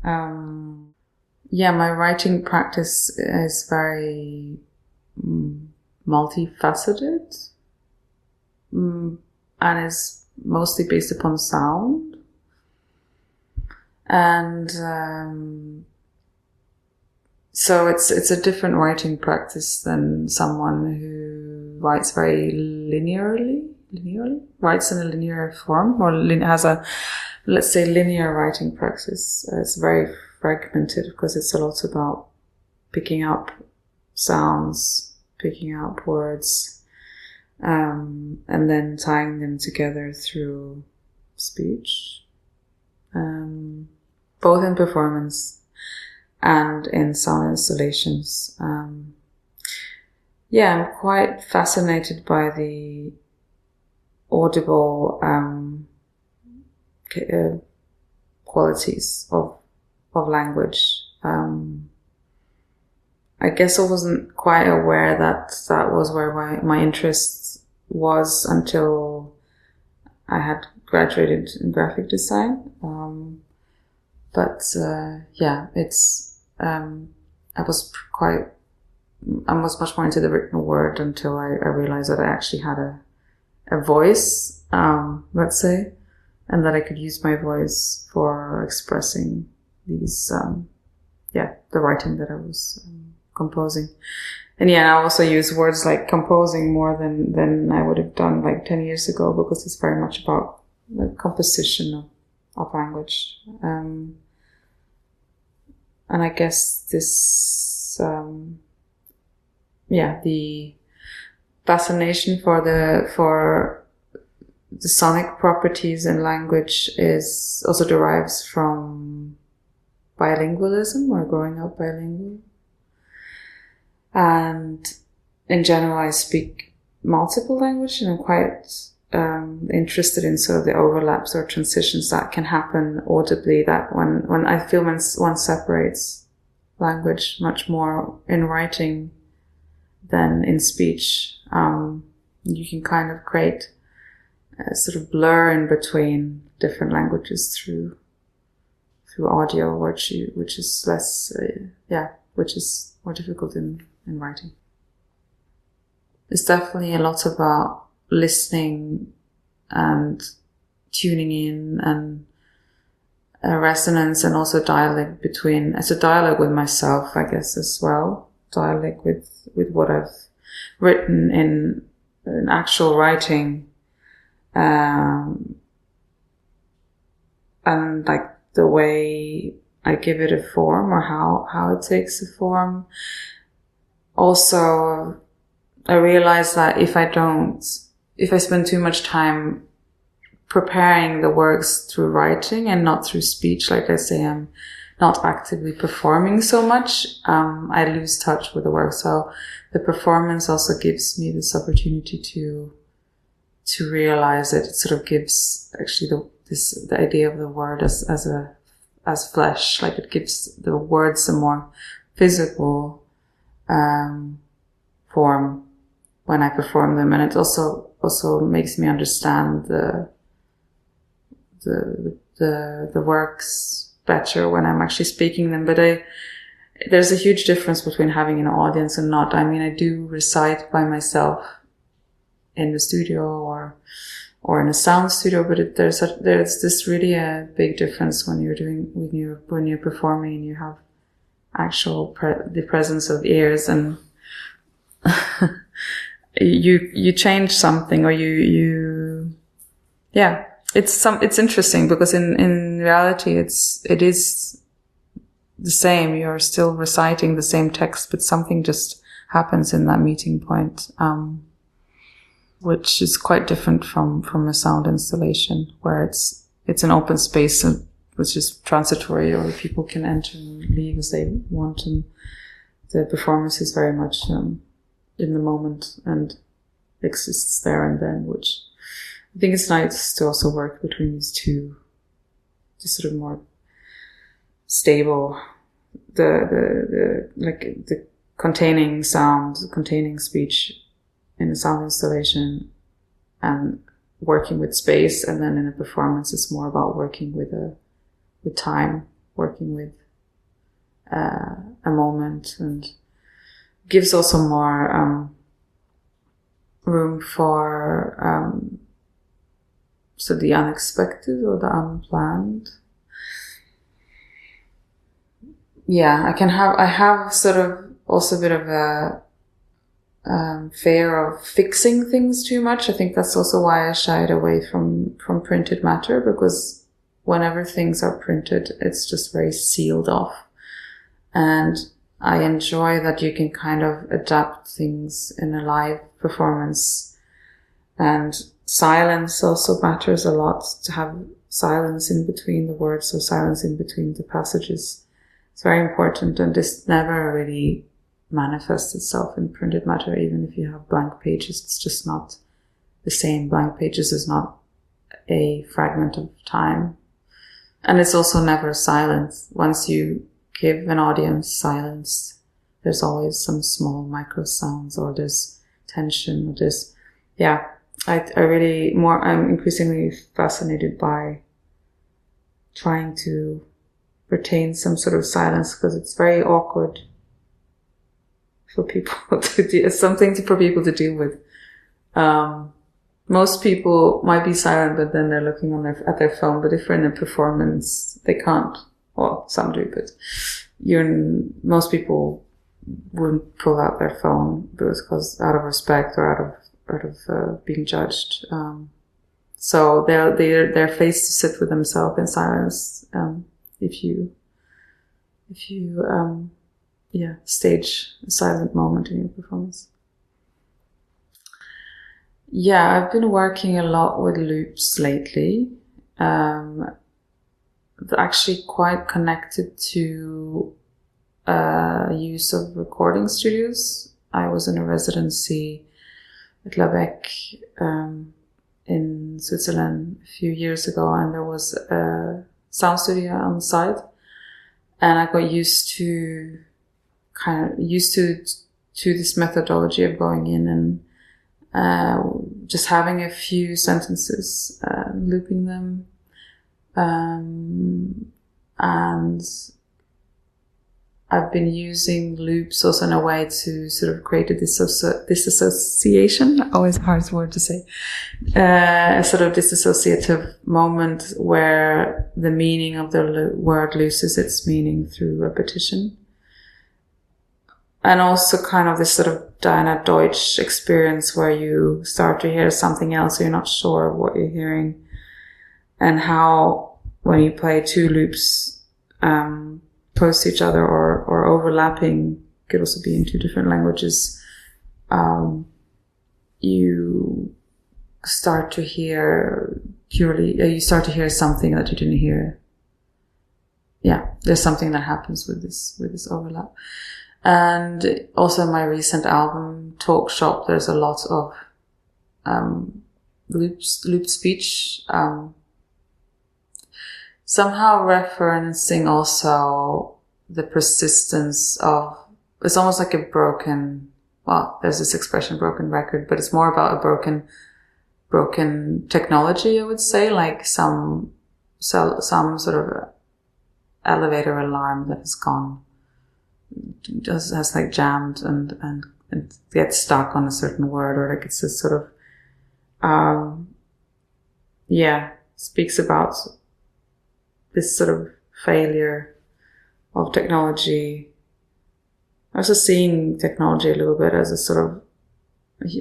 My writing practice is very multifaceted and is mostly based upon sound. And so it's a different writing practice than someone who writes very linearly, writes in a linear form, or has a, let's say, linear writing practice. It's very fragmented because it's a lot about picking up sounds, picking up words, and then tying them together through speech, both in performance and in sound installations. I'm quite fascinated by the audible qualities of language. I guess I wasn't quite aware that was where my interest was until I had graduated in graphic design. I was much more into the written word until I realized that I actually had a voice, let's say, and that I could use my voice for expressing these, the writing that I was composing. And I also use words like composing more than I would have done like 10 years ago, because it's very much about the composition of language. And I guess this, the fascination for the sonic properties in language is also derives from bilingualism, or growing up bilingual. And in general, I speak multiple languages, and I'm quite interested in sort of the overlaps or transitions that can happen audibly, that when I feel when one separates language much more in writing than in speech, you can kind of create a sort of blur in between different languages through audio, which is less, which is more difficult in writing. It's definitely a lot about listening and tuning in, and a resonance, and also dialogue it's a dialogue with myself, I guess, as well. Dialogue with what I've written in actual writing, and like the way I give it a form, or how it takes a form. Also, I realize that if I spend too much time preparing the works through writing and not through speech, like I say, I'm not actively performing so much, I lose touch with the work. So the performance also gives me this opportunity to realize that it sort of gives actually the idea of the word as flesh, like it gives the words a more physical form when I perform them, and it also makes me understand the works better when I'm actually speaking them. But there's a huge difference between having an audience and not. I mean, I do recite by myself in the studio or in a sound studio, but there's this really a big difference when you're performing and you have actual the presence of ears, and you change something, or it's interesting, because in reality it is the same. You're still reciting the same text, but something just happens in that meeting point, which is quite different from a sound installation, where it's an open space which is transitory, or people can enter and leave as they want, and the performance is very much in the moment and exists there and then, which I think it's nice to also work between these two, just sort of more stable, the containing sound, containing speech in a sound installation, and working with space, and then in a performance it's more about working with time working with a moment, and gives also more room for so the unexpected or the unplanned. Yeah, I have sort of also a bit of a fear of fixing things too much. I think that's also why I shied away from printed matter, because whenever things are printed, it's just very sealed off. And I enjoy that you can kind of adapt things in a live performance. And silence also matters a lot, to have silence in between the words, or silence in between the passages. It's very important, and this never really manifests itself in printed matter. Even if you have blank pages, it's just not the same. Blank pages is not a fragment of time. And it's also never silent. Once you give an audience silence, there's always some small micro sounds, or there's tension, or there's, yeah. I'm increasingly fascinated by trying to retain some sort of silence, because it's very awkward for people to do. It's something for people to deal with. Most people might be silent, but then they're looking at their phone. But if we're in a performance, they can't. Well, some do, but most people wouldn't pull out their phone because out of respect, or out of being judged. So they're faced to sit with themselves in silence. If you stage a silent moment in your performance. Yeah, I've been working a lot with loops lately. Actually quite connected to use of recording studios. I was in a residency at Beckett in Switzerland a few years ago, and there was a sound studio on the side, and I got used to this methodology of going in and just having a few sentences, looping them, and I've been using loops also in a way to sort of create a disassociation. Always a hard word to say. A sort of disassociative moment where the meaning of the word loses its meaning through repetition. And also kind of this sort of Diana Deutsch experience where you start to hear something else, you're not sure of what you're hearing. And how when you play two loops, close to each other or overlapping, could also be in two different languages, you start to hear something that you didn't hear. Yeah, there's something that happens with this overlap. And also in my recent album, Talk Shop, there's a lot of looped speech, somehow referencing also the persistence of, it's almost like a broken, well, there's this expression, broken record, but it's more about a broken technology, I would say, like some sort of elevator alarm that has gone, has like jammed and gets stuck on a certain word, or like it's a sort of, speaks about this sort of failure of technology. Also seeing technology a little bit as a sort of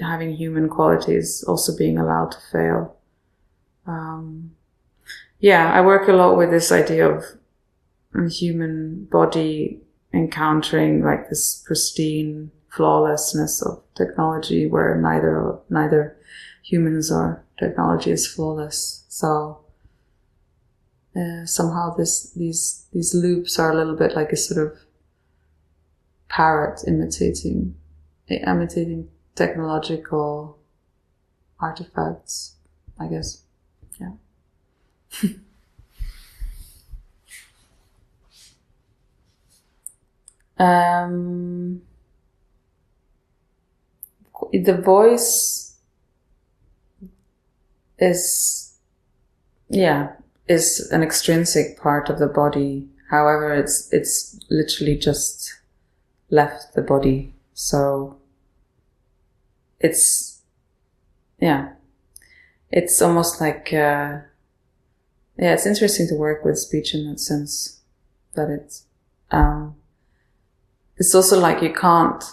having human qualities, also being allowed to fail. I work a lot with this idea of a human body encountering like this pristine flawlessness of technology, where neither humans or technology is flawless. So somehow these loops are a little bit like a sort of parrot imitating technological artifacts, I guess. Yeah. The voice is an extrinsic part of the body. However, it's literally just left the body. So it's almost like, it's interesting to work with speech in that sense, that it's also like you can't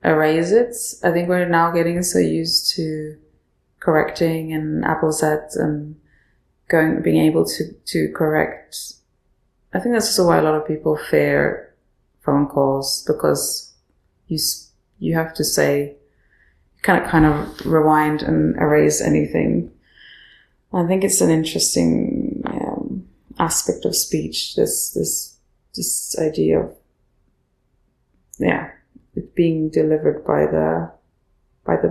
erase it. I think we're now getting so used to correcting and AppleZ and being able to correct. I think that's also why a lot of people fear phone calls, because you have to say, kind of rewind and erase anything. I think it's an interesting aspect of speech. This idea of it being delivered by the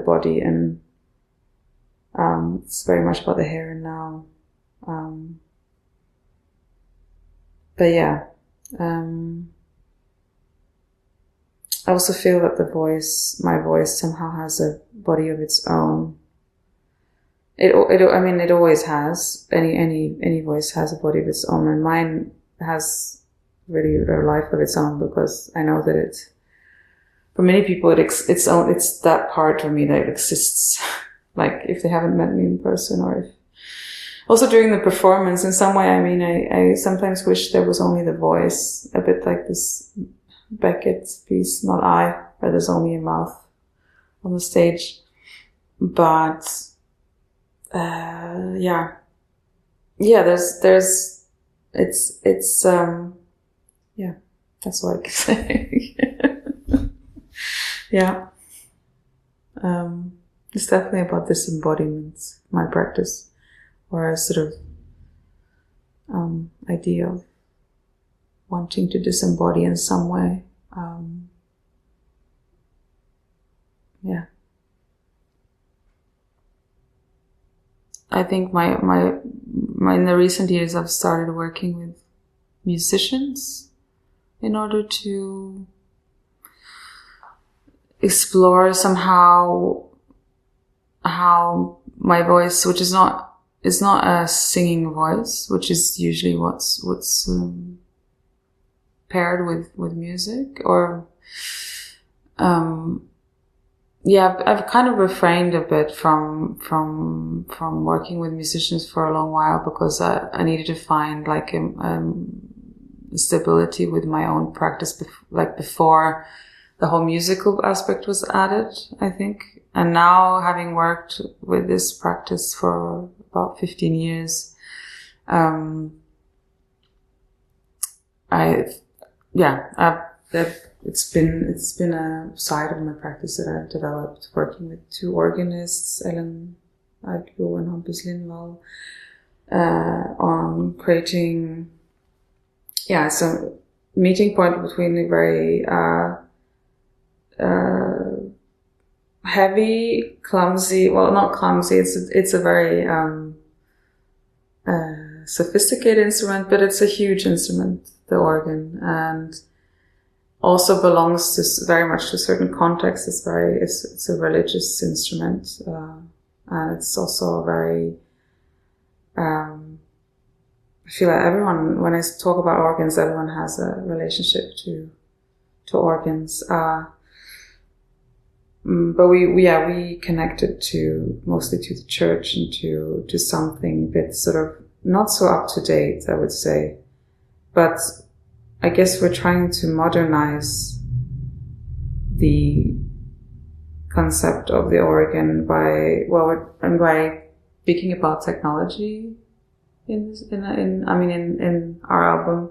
body, and it's very much about the here and now. I also feel that my voice somehow has a body of its own. It always has. Any voice has a body of its own, and mine has really a life of its own, because I know that for many people, it's that part of me that exists. Like if they haven't met me in person, or if also during the performance, in some way, I sometimes wish there was only the voice, a bit like this Beckett piece, Not I, where there's only a mouth on the stage. But that's what I can say. It's definitely about disembodiment, my practice, or a sort of idea of wanting to disembody in some way. I think my in the recent years, I've started working with musicians in order to explore somehow how my voice, which is not a singing voice, which is usually what's paired with music, or I've kind of refrained a bit from working with musicians for a long while, because I needed to find like stability with my own practice, before the whole musical aspect was added, I think. And now, having worked with this practice for about 15 years, it's been a side of my practice that I've developed, working with two organists, Arkbro and Hampus Lindwall, on creating, some meeting point between the very heavy, clumsy, well, not clumsy, it's a very sophisticated instrument, but it's a huge instrument, the organ, and also belongs to very much to a certain context. It's a religious instrument, and it's also a very, I feel like everyone, when I talk about organs, everyone has a relationship to organs. But we connected mostly to the church and to something that's sort of not so up to date, I would say. But I guess we're trying to modernize the concept of the organ by speaking about technology in our album.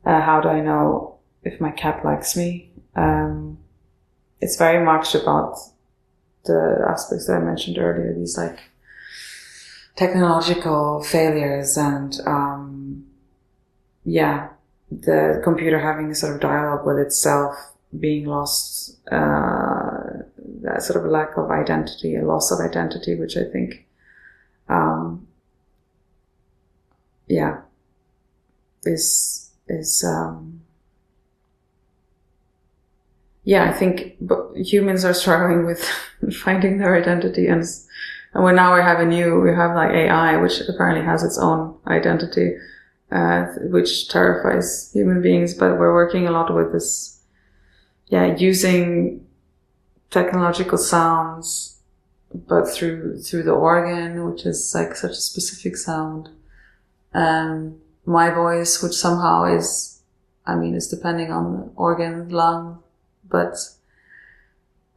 How do I know if my cat likes me? It's very much about the aspects that I mentioned earlier, these like technological failures and the computer having a sort of dialogue with itself, being lost, that sort of lack of identity, a loss of identity, which I think I think humans are struggling with finding their identity, and we have like AI, which apparently has its own identity, which terrifies human beings. But we're working a lot with this, using technological sounds, but through the organ, which is like such a specific sound. My voice, which somehow is depending on the organ, lung, but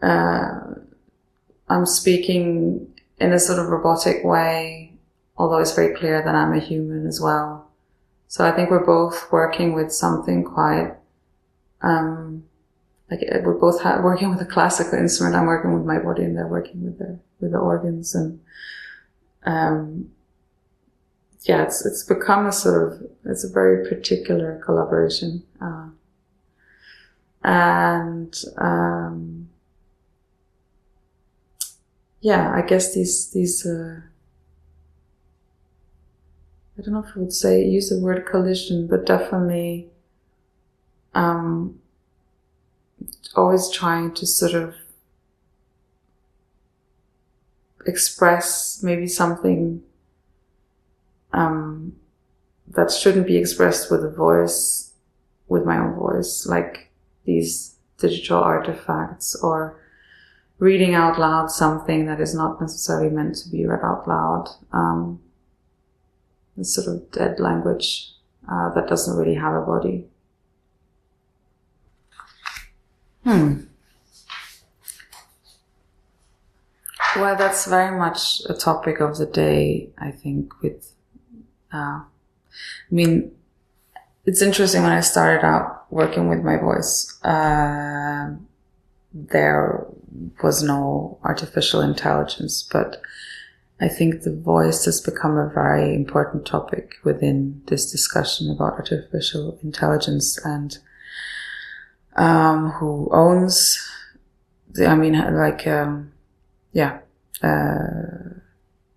I'm speaking in a sort of robotic way, although it's very clear that I'm a human as well. So I think we're both working with something quite, we're both working with a classical instrument. I'm working with my body and they're working with the organs. And, it's become it's a very particular collaboration. I guess these I don't know if I would use the word collision, but definitely, always trying to sort of express maybe something, that shouldn't be expressed with my own voice, like these digital artifacts, or reading out loud something that is not necessarily meant to be read out loud. This sort of dead language that doesn't really have a body. Well, that's very much a topic of the day, I think, it's interesting. When I started out working with my voice, there was no artificial intelligence, but I think the voice has become a very important topic within this discussion about artificial intelligence and who owns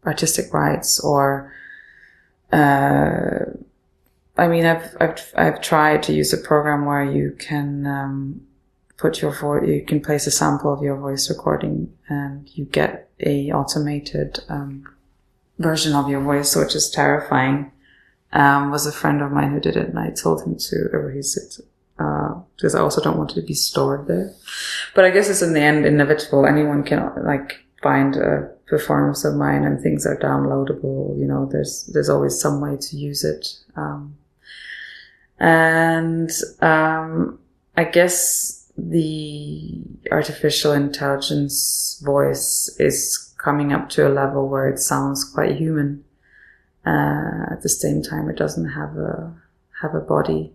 artistic rights, or I've tried to use a program where you can you can place a sample of your voice recording and you get a automated version of your voice, which is terrifying. Was a friend of mine who did it, and I told him to erase it because I also don't want it to be stored there. But I guess it's in the end inevitable. Anyone can find a performance of mine, and things are downloadable. There's always some way to use it. I guess the artificial intelligence voice is coming up to a level where it sounds quite human. At the same time, it doesn't have a body.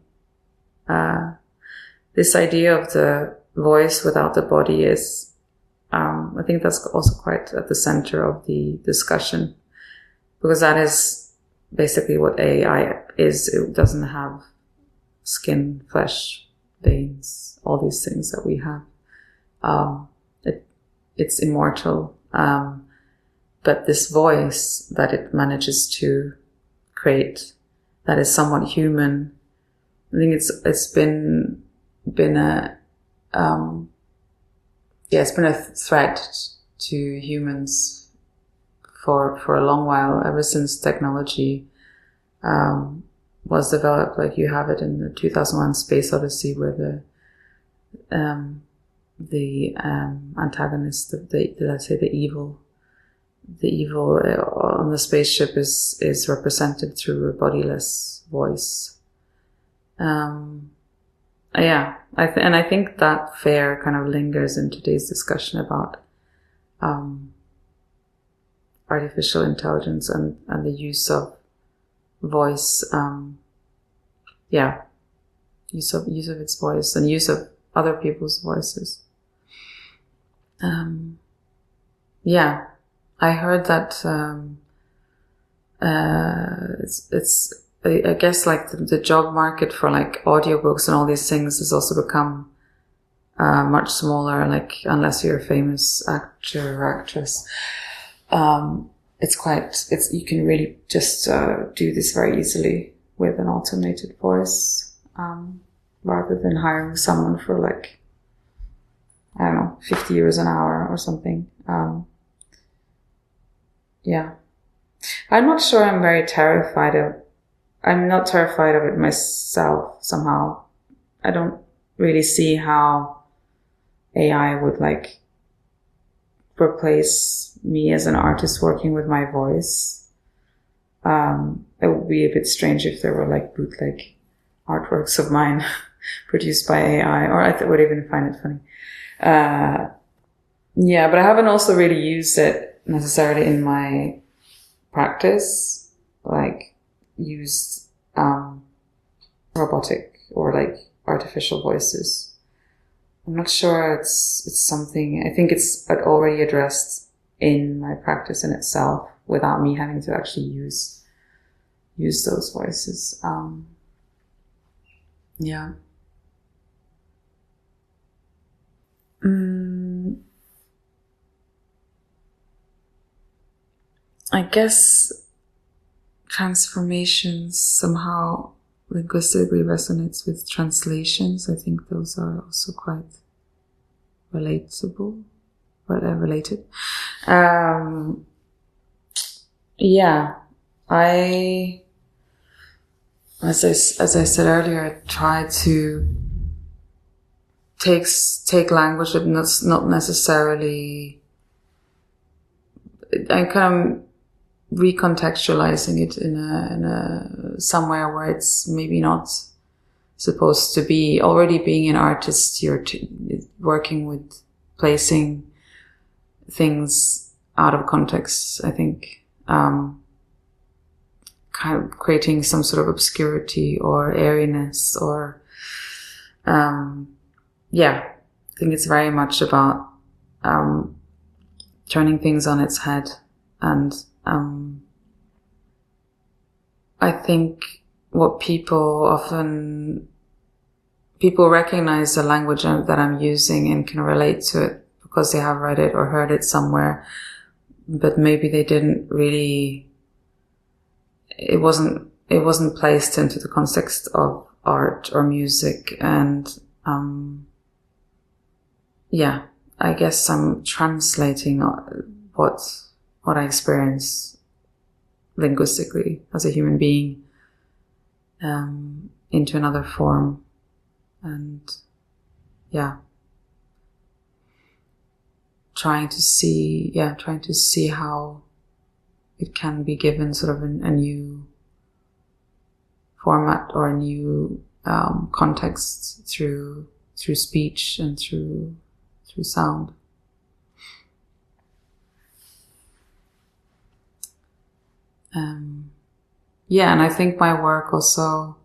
This idea of the voice without the body is, I think that's also quite at the center of the discussion, because that is basically what AI is. It doesn't have skin, flesh, veins, all these things that we have. It's immortal. But this voice that it manages to create, that is somewhat human, I think it's been a threat to humans for a long while, ever since technology was developed. Like you have it in the 2001 Space Odyssey, where the antagonist, let's say the evil on the spaceship is represented through a bodiless voice. I think that fear kind of lingers in today's discussion about artificial intelligence and the use of voice, use of its voice and use of other people's voices. I heard that I guess the job market for audiobooks and all these things has also become much smaller. Unless you're a famous actor or actress, you can really just do this very easily with an automated voice, rather than hiring someone for 50 euros an hour or something. I'm not sure I'm very terrified I'm not terrified of it myself somehow. I don't really see how AI would like replace me as an artist working with my voice. It would be a bit strange if there were like bootleg artworks of mine produced by AI, or I would even find it funny. Yeah, but I haven't also really used it necessarily in my practice, like used robotic or like artificial voices. I'm not sure it's something, I think it's already addressed in my practice in itself without me having to actually use those voices. Yeah. I guess transformations somehow linguistically resonates with translations. I think those are also quite related. Yeah, as I said earlier, I try to take language that's not necessarily, I'm kind of recontextualizing it in a somewhere where it's maybe not supposed to be. Already being an artist, you're working with placing things out of context, I think. Kind of creating some sort of obscurity or airiness or, yeah, I think it's very much about, turning things on its head. And, I think what people recognize the language that I'm using and can relate to it because they have read it or heard it somewhere, but maybe they didn't really, it wasn't placed into the context of art or music. And, yeah, I guess I'm translating what I experience linguistically as a human being, into another form. And yeah, trying to see how it can be given sort of a new format or a new context through speech and through sound. Yeah, and I think my work also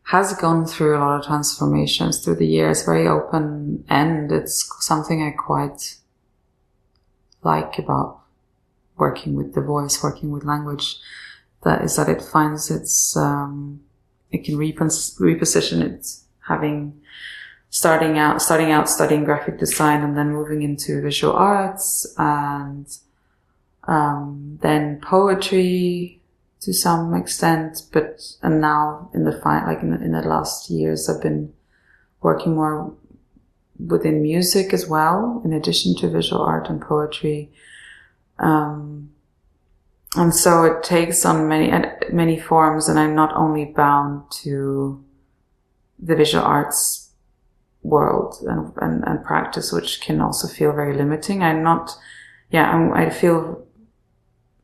has gone through a lot of transformations through the years, very open end. It's something I quite like about working with the voice, working with language, that it finds its, it can reposition it, starting out studying graphic design and then moving into visual arts and, then poetry to some extent, and now in the last years, I've been working more within music as well, in addition to visual art and poetry. And so it takes on many forms, and I'm not only bound to the visual arts world and practice, which can also feel very limiting.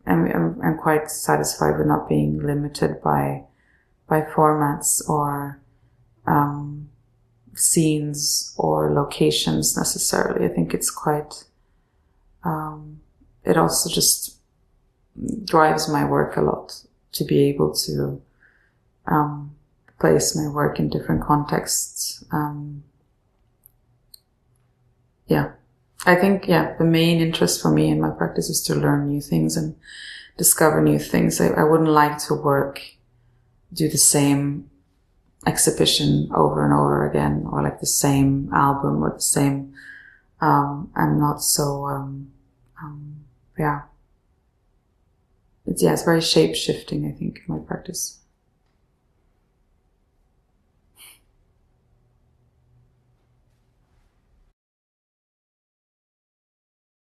I'm quite satisfied with not being limited by formats or scenes or locations necessarily. I think it's quite, it also just drives my work a lot to be able to place my work in different contexts. I think, the main interest for me in my practice is to learn new things and discover new things. I wouldn't like to do the same exhibition over and over again, or like the same album or the same, I'm not so, it's very shape-shifting, I think, my practice.